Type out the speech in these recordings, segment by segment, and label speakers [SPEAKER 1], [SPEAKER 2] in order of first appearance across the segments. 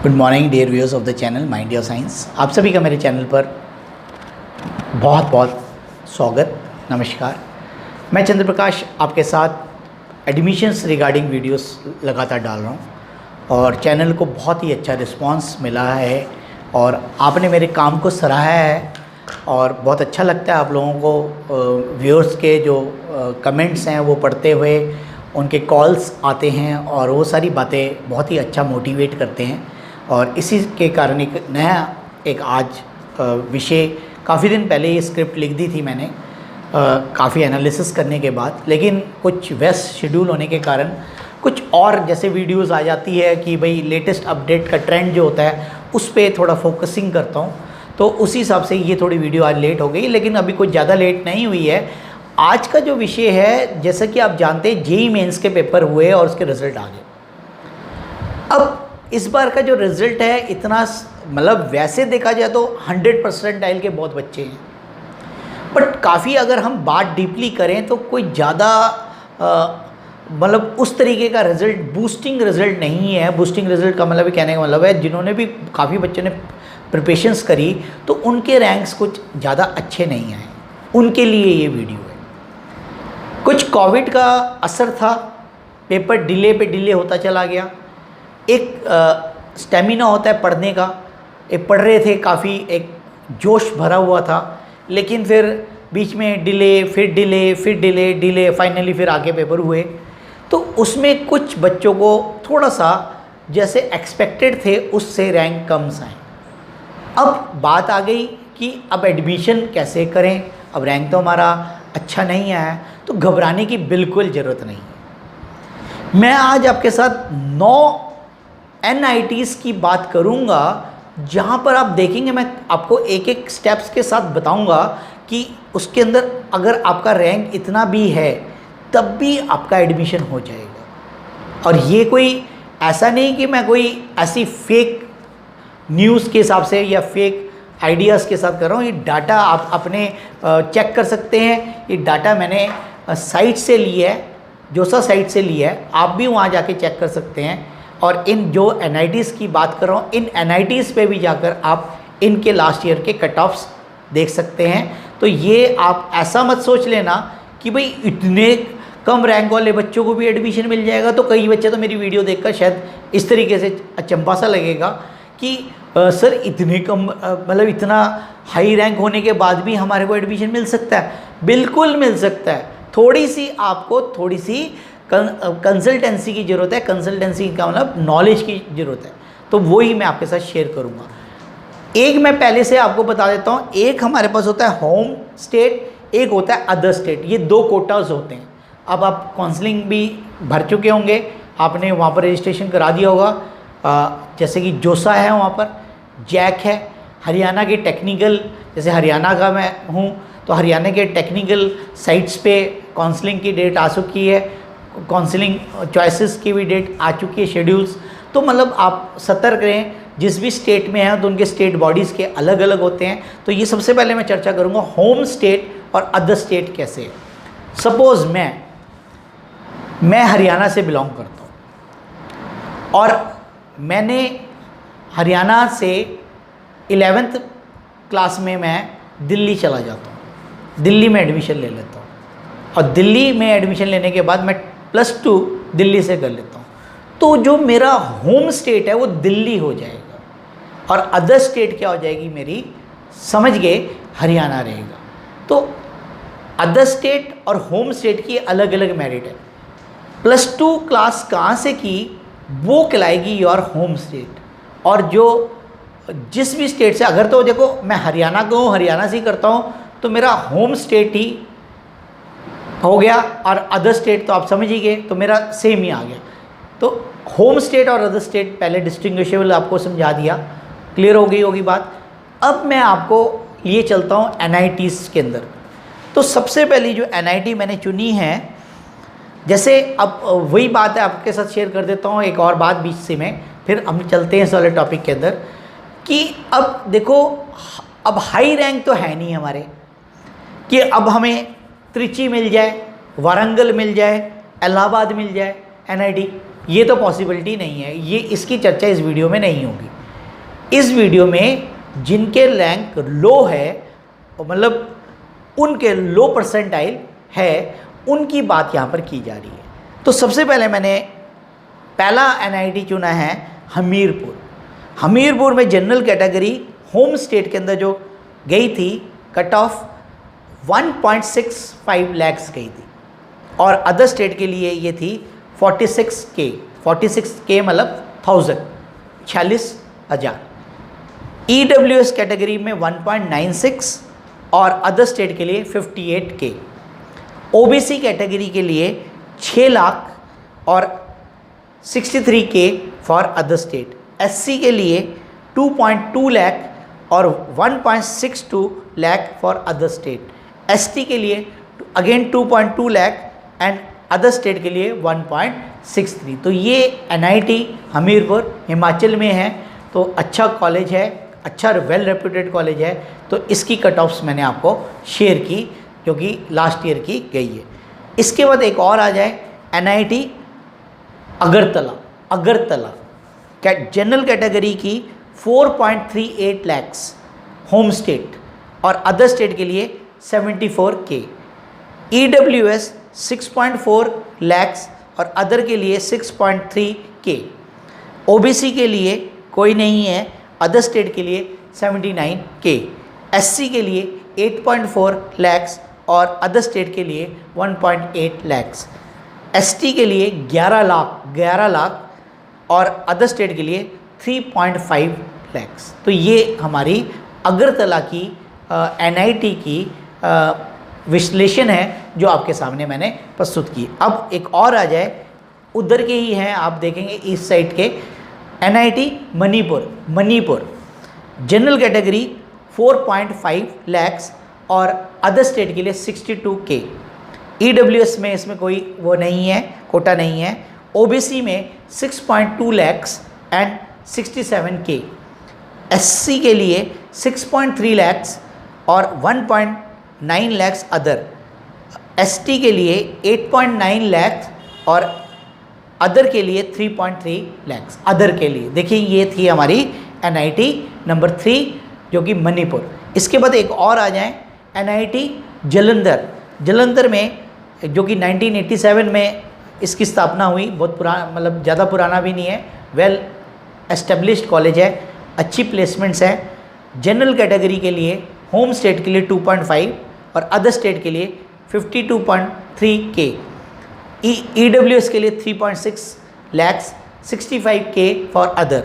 [SPEAKER 1] Good morning dear viewers of the channel Mind Your Science. आप सभी का मेरे चैनल पर बहुत बहुत स्वागत, नमस्कार। मैं चंद्र प्रकाश आपके साथ एडमिशन्स रिगार्डिंग वीडियोस लगातार डाल रहा हूँ और चैनल को बहुत ही अच्छा रिस्पांस मिला है और आपने मेरे काम को सराहा है और बहुत अच्छा लगता है आप लोगों को। व्यूअर्स के जो कमेंट्स हैं वो पढ़ते हुए उनके कॉल्स आते हैं और वो सारी बातें बहुत ही अच्छा मोटिवेट करते हैं और इसी के कारण एक नया आज विषय काफ़ी दिन पहले ये स्क्रिप्ट लिख दी थी मैंने काफ़ी एनालिसिस करने के बाद, लेकिन कुछ व्यस्त शेड्यूल होने के कारण कुछ और जैसे वीडियोस आ जाती है कि भाई लेटेस्ट अपडेट का ट्रेंड जो होता है उस पर थोड़ा फोकसिंग करता हूँ, तो उसी हिसाब से ये थोड़ी वीडियो आज लेट हो गई, लेकिन अभी कुछ ज़्यादा लेट नहीं हुई है। आज का जो विषय है, जैसा कि आप जानते हैं जेईई मेंस के पेपर हुए और उसके रिज़ल्ट आ गए। अब इस बार का जो रिज़ल्ट है इतना मतलब वैसे देखा जाए तो 100% के बहुत बच्चे हैं, बट काफ़ी अगर हम बात डीपली करें तो कोई ज़्यादा मतलब उस तरीके का रिज़ल्ट बूस्टिंग रिज़ल्ट नहीं है। बूस्टिंग रिज़ल्ट का मतलब कहने का मतलब है जिन्होंने भी काफ़ी बच्चों ने प्रिपरेशंस करी तो उनके रैंक्स कुछ ज़्यादा अच्छे नहीं आए, उनके लिए ये वीडियो है। कुछ कोविड का असर था, पेपर डिले पे डिले होता चला गया। एक स्टेमिना होता है पढ़ने का, एक पढ़ रहे थे, काफ़ी एक जोश भरा हुआ था, लेकिन फिर बीच में डिले, फिर डिले, फिर डिले डिले, फाइनली फिर आगे पेपर हुए। तो उसमें कुछ बच्चों को थोड़ा सा जैसे एक्सपेक्टेड थे उससे रैंक कम आए। अब बात आ गई कि अब एडमिशन कैसे करें, अब रैंक तो हमारा अच्छा नहीं आया, तो घबराने की बिल्कुल ज़रूरत नहीं है। मैं आज आपके साथ 9 NITs की बात करूंगा जहां पर आप देखेंगे, मैं आपको एक एक स्टेप्स के साथ बताऊंगा कि उसके अंदर अगर आपका रैंक इतना भी है तब भी आपका एडमिशन हो जाएगा। और ये कोई ऐसा नहीं कि मैं कोई ऐसी फेक न्यूज़ के हिसाब से या फेक आइडियाज़ के साथ कर रहा हूँ। ये डाटा आप अपने चेक कर सकते हैं। ये डाटा मैंने साइट से लिया है, जोसा साइट से लिया है, आप भी वहाँ जाके चेक कर सकते हैं। और इन जो NITs की बात कर रहा हूँ, इन NITs पे भी जाकर आप इनके लास्ट ईयर के कट ऑफ्स देख सकते हैं। तो ये आप ऐसा मत सोच लेना कि भाई इतने कम रैंक वाले बच्चों को भी एडमिशन मिल जाएगा। तो कई बच्चे तो मेरी वीडियो देखकर शायद इस तरीके से अचंभा सा लगेगा कि सर इतने कम मतलब इतना हाई रैंक होने के बाद भी हमारे को एडमिशन मिल सकता है। बिल्कुल मिल सकता है, थोड़ी सी आपको थोड़ी सी कंसल्टेंसी की ज़रूरत है। कंसल्टेंसी का मतलब नॉलेज की ज़रूरत है, तो वही मैं आपके साथ शेयर करूँगा। एक मैं पहले से आपको बता देता हूँ, एक हमारे पास होता है होम स्टेट, एक होता है अदर स्टेट। ये 2 कोटाज होते हैं। अब आप काउंसलिंग भी भर चुके होंगे, आपने वहाँ पर रजिस्ट्रेशन करा दिया होगा। जैसे कि जोसा है, वहाँ पर जैक है, हरियाणा के टेक्निकल, जैसे हरियाणा का मैं हूँ तो हरियाणा के टेक्निकल साइट्स पे काउंसलिंग की डेट आ चुकी है, काउंसलिंग चॉइसेस की भी डेट आ चुकी है, शेड्यूल्स। तो मतलब आप सतर्क रहें, जिस भी स्टेट में हैं तो उनके स्टेट बॉडीज़ के अलग अलग होते हैं। तो ये सबसे पहले मैं चर्चा करूँगा होम स्टेट और अदर स्टेट कैसे है। सपोज़ मैं हरियाणा से बिलोंग करता हूँ और मैंने हरियाणा से 11th क्लास में मैं दिल्ली चला जाता हूँ, दिल्ली में एडमिशन ले लेता हूँ और दिल्ली में एडमिशन लेने के बाद मैं +2 दिल्ली से कर लेता हूँ। तो जो मेरा होम स्टेट है वो दिल्ली हो जाएगा और अदर स्टेट क्या हो जाएगी मेरी, समझ गए, हरियाणा रहेगा। तो अदर स्टेट और होम स्टेट की अलग अलग मेरिट है। +2 क्लास कहाँ से की वो कहलाएगी योर होम स्टेट। और जो जिस भी स्टेट से, अगर तो देखो मैं हरियाणा का हूँ, हरियाणा से ही करता हूँ, तो मेरा होम स्टेट ही हो गया और अदर स्टेट तो आप समझ ही गए, तो मेरा सेम ही आ गया। तो होम स्टेट और अदर स्टेट पहले डिस्टिंग्विशेबल आपको समझा दिया, क्लियर हो गई होगी बात। अब मैं आपको लिए चलता हूँ NITs के अंदर। तो सबसे पहली जो NIT मैंने चुनी है, जैसे अब वही बात है आपके साथ शेयर कर देता हूँ, एक और बात बीच से में, फिर हम चलते हैं इस वाले टॉपिक के अंदर कि अब देखो, अब हाई रैंक तो है नहीं हमारे कि अब हमें त्रिची मिल जाए, वारंगल मिल जाए, इलाहाबाद मिल जाए NIT, ये तो पॉसिबिलिटी नहीं है, ये इसकी चर्चा इस वीडियो में नहीं होगी। इस वीडियो में जिनके रैंक लो है, मतलब उनके लो परसेंटाइल है, उनकी बात यहाँ पर की जा रही है। तो सबसे पहले मैंने पहला NIT चुना है हमीरपुर। हमीरपुर में जनरल कैटेगरी होम स्टेट के अंदर जो गई थी, कट ऑफ 1.65 लाख गई थी, और अदर स्टेट के लिए ये थी 46K। 46K मतलब 1000, 46,000। EWS कैटेगरी में 1.96 और अदर स्टेट के लिए 58K। OBC कैटेगरी के लिए 6 लाख और 63K for other state. SC के लिए 2.2 लाख और 1.62 lakh for other state. ST के लिए again 2.2 lakh and other state के लिए 1.63। तो ये NIT हमीरपुर हिमाचल में है, तो अच्छा कॉलेज है, अच्छा वेल रेप्यूटेड कॉलेज है। तो इसकी कट ऑफ्स मैंने आपको शेयर की, जो कि लास्ट ईयर की गई है। इसके बाद एक और आ जाए NIT Agartala. Agartala general category की 4.38 लाख होम स्टेट और अदर स्टेट के लिए 74K। EWS 6.4 लाख और अदर के लिए 6.3K। OBC के लिए कोई नहीं है, अदर स्टेट के लिए 79K। SC के लिए 8.4 लाख और अदर स्टेट के लिए 1.8 लाख। ST के लिए 11 लाख और अदर स्टेट के लिए 3.5 लाख। तो ये हमारी अगरतला की NIT की विश्लेषण है जो आपके सामने मैंने प्रस्तुत की। अब एक और आ जाए, उधर के ही हैं, आप देखेंगे ईस्ट साइड के NIT Manipur. Manipur general category 4.5 lakh और अदर स्टेट के लिए 62K। EWS में इसमें कोई वो नहीं है, कोटा नहीं है। OBC में 6.2 लाख एंड 67K। SC के लिए 6.3 लाख और 1.9 लाख अदर। ST के लिए 8.9 लाख और अदर के लिए 3.3 लाख। अदर के लिए देखिए, ये थी हमारी NIT नंबर 3 जो कि मणिपुर। इसके बाद एक और आ जाए NIT जलंधर। जलंधर में जो कि 1987 में इसकी स्थापना हुई, बहुत पुराना, मतलब ज़्यादा पुराना भी नहीं है, वेल एस्टेब्लिश्ड कॉलेज है, अच्छी प्लेसमेंट्स है। जनरल कैटेगरी के लिए होम स्टेट के लिए 2.5 और अदर स्टेट के लिए 52.3K। EWS के लिए 3.6 lakh, 65K for other.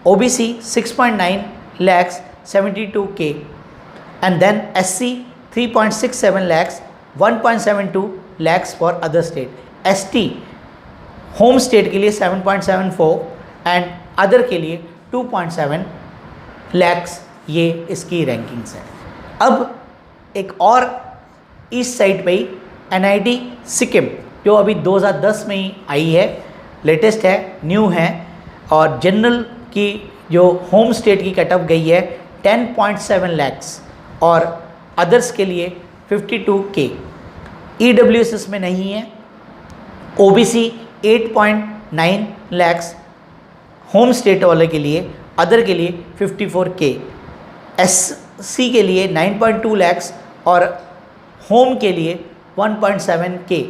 [SPEAKER 1] OBC 6.9 lakhs, 72K, and then SC 3.67 lakhs, 1.72 lakhs for other state. ST home state के लिए 7.74 एंड अदर के लिए 2.7 lakhs। ये इसकी रैंकिंग्स है। अब एक और ईस्ट साइड पे ही NIT सिक्किम, जो अभी 2010 में ही आई है, लेटेस्ट है, न्यू है, और जनरल की जो होम स्टेट की कट ऑफ गई है 10.7 lakhs और अदर्स के लिए 52K। EWS इसमें नहीं है। OBC 8.9 lakhs होम स्टेट वाले के लिए, अदर के लिए 54K। SC के लिए 9.2 lakhs और होम के लिए 1.7K।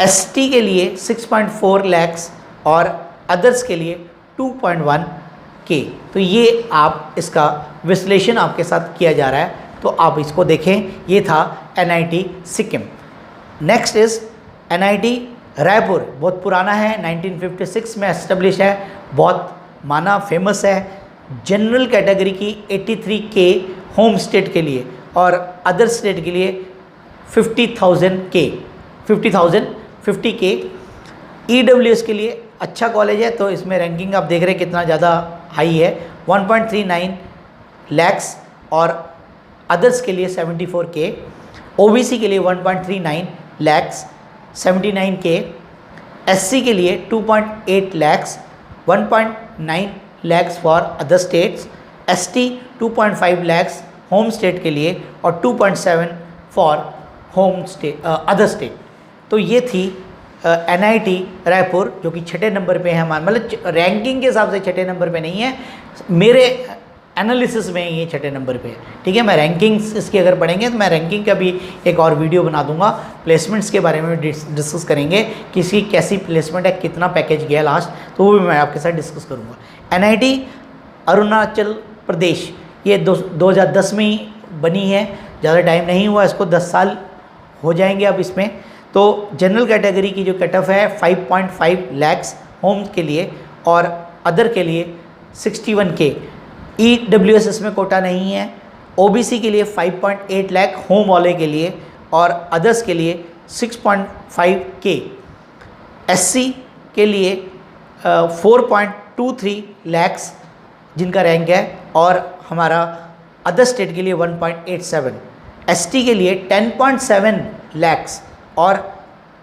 [SPEAKER 1] ST के लिए 6.4 lakhs और अदर्स के लिए 2.1K। तो ये आप इसका विश्लेषण आपके साथ किया जा रहा है, तो आप इसको देखें। ये था NIT Sikkim. Next is NIT Raipur. बहुत पुराना है, 1956 में एस्टेब्लिश है, बहुत माना फेमस है। जनरल कैटेगरी की 83K होम स्टेट के लिए और अदर स्टेट के लिए 50K। EWS के लिए अच्छा कॉलेज है, तो इसमें रैंकिंग आप देख रहे हैं कितना ज़्यादा हाई है, 1.39 lakhs और अदर्स के लिए 74K। OBC के लिए 1.39 lakhs, 79K। SC के लिए 2.8 lakhs, 1.9 lakhs for other states. ST 2.5 lakhs home state के लिए और 2.7 for home state other state. तो ये थी NIT रायपुर जो कि 6ठे नंबर पे है हमारा, मतलब रैंकिंग के हिसाब से 6ठे नंबर पे नहीं है, मेरे एनालिसिस में ये 6ठे नंबर पे है। ठीक है, मैं रैंकिंग्स इसकी अगर पढ़ेंगे तो मैं रैंकिंग का भी एक और वीडियो बना दूंगा, प्लेसमेंट्स के बारे में डिस्कस करेंगे, किसी कैसी प्लेसमेंट है, कितना पैकेज गया लास्ट, तो वो भी मैं आपके साथ डिस्कस करूँगा। NIT अरुणाचल प्रदेश ये 2010 में ही बनी है, ज़्यादा टाइम नहीं हुआ इसको, 10 साल हो जाएंगे अब इसमें। तो जनरल कैटेगरी की जो कट ऑफ है 5.5 लाख होम के लिए और अदर के लिए 61K। EWS इसमें कोटा नहीं है। OBC के लिए 5.8 लाख होम वाले के लिए और अदर्स के लिए 6.5K। SC के लिए 4.23 लाख जिनका रैंक है और हमारा अदर स्टेट के लिए 1.87। ST के लिए 10.7 लाख और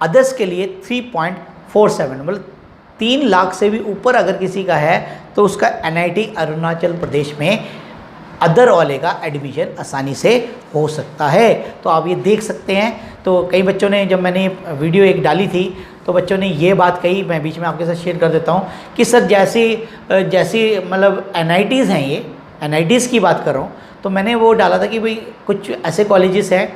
[SPEAKER 1] अदर्स के लिए 3.47, मतलब 3 लाख से भी ऊपर अगर किसी का है तो उसका NIT अरुणाचल प्रदेश में अदर वाले का एडमिशन आसानी से हो सकता है। तो आप ये देख सकते हैं। तो कई बच्चों ने, जब मैंने वीडियो एक डाली थी तो बच्चों ने ये बात कही, मैं बीच में आपके साथ शेयर कर देता हूँ कि सर जैसी मतलब NITs हैं, ये NITs की बात कर रहा हूँ, तो मैंने वो डाला था कि भाई कुछ ऐसे कॉलेजेस हैं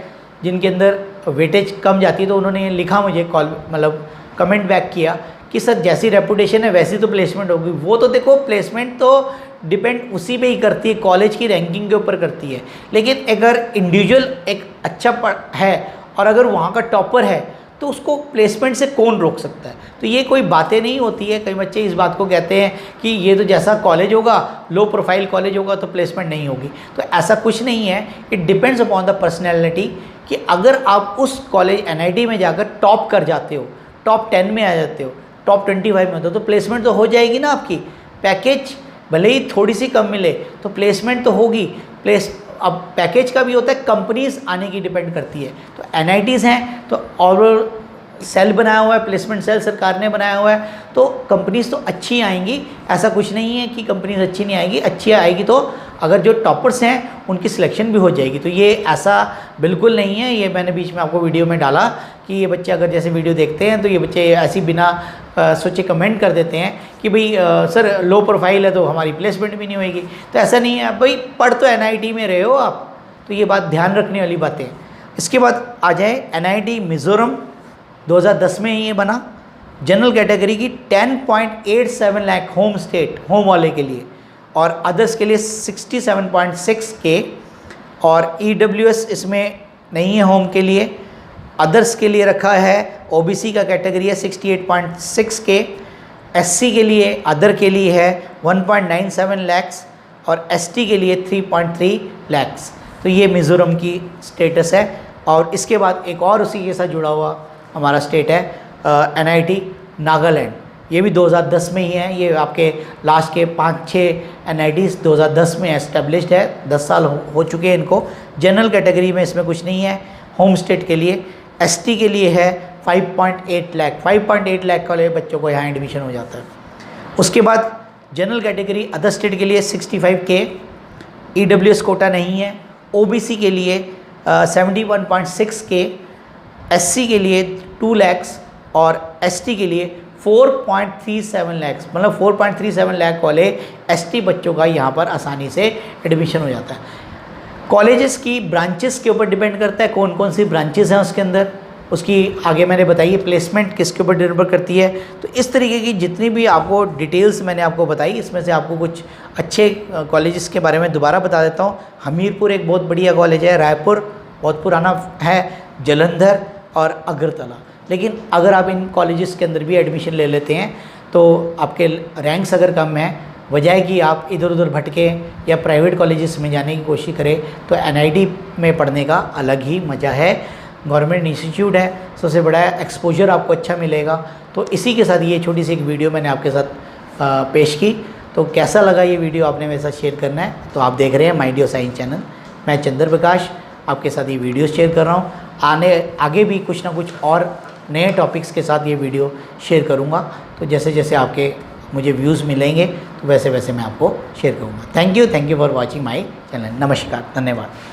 [SPEAKER 1] जिनके अंदर वेटेज कम जाती है, तो उन्होंने लिखा मुझे मतलब कमेंट बैक किया कि सर जैसी रेपुटेशन है वैसी तो प्लेसमेंट होगी। वो तो देखो, प्लेसमेंट तो डिपेंड उसी पे ही करती है, कॉलेज की रैंकिंग के ऊपर करती है, लेकिन अगर इंडिविजुअल एक अच्छा है और अगर वहाँ का टॉपर है तो उसको प्लेसमेंट से कौन रोक सकता है। तो ये कोई बातें नहीं होती है। कई बच्चे इस बात को कहते हैं कि ये तो जैसा कॉलेज होगा, लो प्रोफाइल कॉलेज होगा तो प्लेसमेंट नहीं होगी, तो ऐसा कुछ नहीं है। It depends upon the personality कि अगर आप उस कॉलेज NIT में जाकर टॉप कर जाते हो, टॉप 10 में आ जाते हो, टॉप 25 में होते हो, तो प्लेसमेंट तो हो जाएगी ना आपकी। पैकेज भले ही थोड़ी सी कम मिले तो प्लेसमेंट तो होगी। अब पैकेज का भी होता है, कंपनीज आने की डिपेंड करती है। तो NITs हैं तो ओवरऑल सेल बनाया हुआ है, प्लेसमेंट सेल सरकार ने बनाया हुआ है, तो कंपनीज तो अच्छी आएंगी। ऐसा कुछ नहीं है कि कंपनीज अच्छी नहीं आएगी, अच्छी आएगी तो अगर जो टॉपर्स हैं उनकी सिलेक्शन भी हो जाएगी। तो ये ऐसा बिल्कुल नहीं है। ये मैंने बीच में आपको वीडियो में डाला कि ये बच्चे अगर जैसे वीडियो देखते हैं तो ये बच्चे ऐसी बिना सोचे कमेंट कर देते हैं कि भाई सर लो प्रोफाइल है तो हमारी प्लेसमेंट भी नहीं होगी। तो ऐसा नहीं है भाई, पढ़ तो NIT में रहे हो आप, तो ये बात ध्यान रखने वाली बातें। इसके बाद आ जाए NIT मिज़ोरम, 2010 में ही ये बना। जनरल कैटेगरी की 10.87 लाख होम वाले के लिए और अदर्स के लिए 67.6K और EWS इसमें नहीं है होम के लिए। अदर्स के लिए रखा है, OBC का कैटेगरी है 68.6K। SC के लिए अदर के लिए है 1.97 लाख और ST के लिए 3.3 लाख। तो ये मिज़ोरम की स्टेटस है। और इसके बाद एक और उसी के साथ जुड़ा हुआ हमारा स्टेट है NIT नागालैंड। ये भी 2010 में ही है। ये आपके लास्ट के 5-6 NITs 2010 में एस्टेब्लिश्ड है, 10 साल हो चुके हैं इनको। जनरल कैटेगरी में इसमें कुछ नहीं है। होम स्टेट के लिए ST के लिए है 5.8 लाख वाले बच्चों को यहाँ एडमिशन हो जाता है। उसके बाद जनरल कैटेगरी अदर स्टेट के लिए 65K, EWS कोटा नहीं है। OBC के लिए 71.6K, SC के लिए 2 लाख और ST के लिए 4.37 लाख, मतलब 4.37 लाख वाले ST बच्चों का यहाँ पर आसानी से एडमिशन हो जाता है। कॉलेजेस की ब्रांचेस के ऊपर डिपेंड करता है कौन कौन सी ब्रांचेस हैं उसके अंदर, उसकी आगे मैंने बताई है। प्लेसमेंट किसके ऊपर निर्भर करती है। तो इस तरीके की जितनी भी आपको डिटेल्स मैंने आपको बताई, इसमें से आपको कुछ अच्छे कॉलेजेस के बारे में दोबारा बता देता हूँ। हमीरपुर एक बहुत बढ़िया कॉलेज है, रायपुर बहुत पुराना है, जलंधर और अगरतला। लेकिन अगर आप इन कॉलेजेस के अंदर भी एडमिशन ले लेते हैं तो आपके रैंक्स अगर कम हैं, बजाय कि आप इधर उधर भटकें या प्राइवेट कॉलेजेस में जाने की कोशिश करें, तो NIT में पढ़ने का अलग ही मज़ा है। गवर्नमेंट इंस्टीट्यूट है, सबसे बड़ा एक्सपोजर आपको अच्छा मिलेगा। तो इसी के साथ ये छोटी सी एक वीडियो मैंने आपके साथ पेश की। तो कैसा लगा ये वीडियो आपने मेरे साथ शेयर करना है। तो आप देख रहे हैं माय डियर साइंस चैनल, मैं चंद्र प्रकाश आपके साथ ये वीडियो शेयर कर रहा हूँ। आगे भी कुछ ना कुछ और नए टॉपिक्स के साथ ये वीडियो शेयर करूँगा। तो जैसे जैसे आपके मुझे व्यूज़ मिलेंगे तो वैसे वैसे मैं आपको शेयर करूँगा। Thank you for watching my channel. नमस्कार, धन्यवाद।